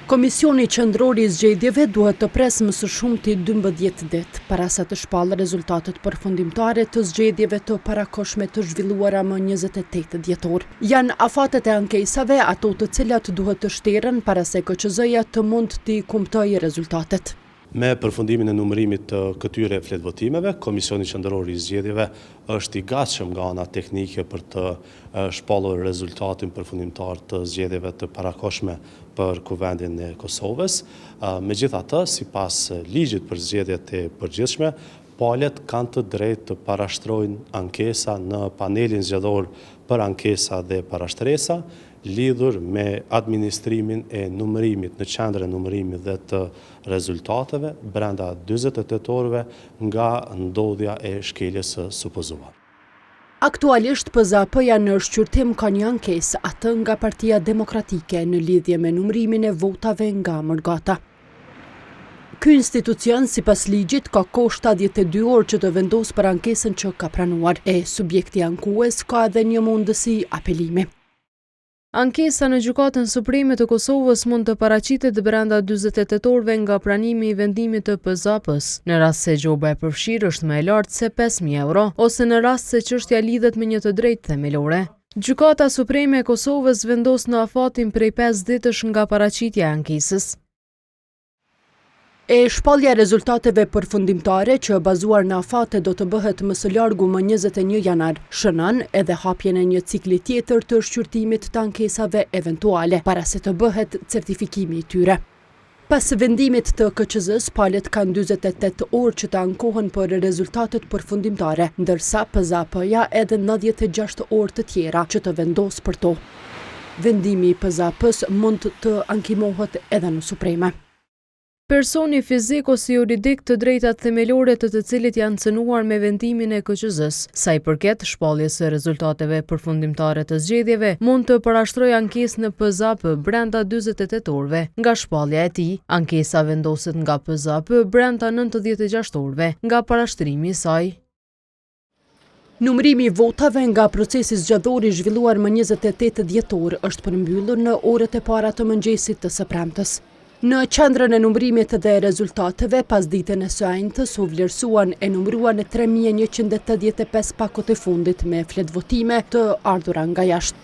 Komisioni Qendror I Zgjedhjeve duhet të presë më së shumti 12 ditë para se të shpallë rezultatet përfundimtare të zgjedhjeve të parakohshme të zhvilluara më 28 dhjetor. Janë afatet e ankesave ato të cilat duhet të shteren para se KQZ-ja të mund t'i kumtojë rezultatet. Me përfundimin e numërimit të këtyre fletvotimeve, Komisioni Qendror I Zgjedhjeve është I gatshëm nga ana teknike për të shpallur rezultatin përfundimtar të zgjedhjeve të parakohshme për Kuvendin e Kosovës. Megjithatë, sipas ligjit për zgjedhjet e përgjithshme, palët kanë të drejtë të parashtrojnë ankesa në panelin zgjedhor për ankesa dhe parashtresa, lidhur me administrimin e numërimit në qendrën e numërimit dhe të rezultateve brenda 48 orëve nga ndodhja e shkeljes së supozuar. Aktualisht PZAP-ja në shqyrtim ka një ankesë, atë nga Partia Demokratike në lidhje me numërimin e votave nga Mërgata. Ky institucion sipas ligjit ka kohë 72 orë që të vendos për ankesën që ka pranuar, e subjekti ankues ka edhe një mundësi apelimi. Ankesa në Gjykatën Supreme të Kosovës mund të paraqitet brenda 48 orëve nga pranimi I vendimit të PZAP-s, në rast se gjoba e përfshirë është më e lartë se 5.000 euro, ose në rast se çështja lidhet me një të drejtë themelore. Gjykata Supreme e Kosovës vendos në afatin prej 5 ditësh nga paraqitja e ankesës. E shpallja e rezultateve përfundimtare që bazuar në afate do të bëhet më së largu më 21 janar, shënon edhe hapjen e një cikli tjetër të shqyrtimit të ankesave eventuale, para se të bëhet certifikimi I tyre. Pas vendimit të KQZ-s, palët kanë 48 orë që të ankohen për rezultatet përfundimtare, ndërsa PZAP-ja edhe 96 orë të tjera që të vendos për to. Vendimi I PZAP-s mund të ankimohet edhe në Supreme. Personi fizik ose juridik të drejtat themelore të cilit janë cënuar me vendimin e KQZ-s, sa I përket shpalljes së rezultateve përfundimtare të zgjedhjeve, mund të parashtrojë ankesë në PZAP brenda 48 orëve. Nga shpallja e tij, ankesa vendoset nga PZAP brenda 96 orëve nga parashtrimi I saj. Numërimi I votave nga procesi zgjedhor I zhvilluar më 28 dhjetor është përmbyllur në orët e para të mëngjesit të së premtes. Në qendrën e numërimit dhe rezultateve, pas ditën e së ajntës u vlerësuan e numëruan 3185 pakot e fundit me fletvotime të ardhura nga jashtë.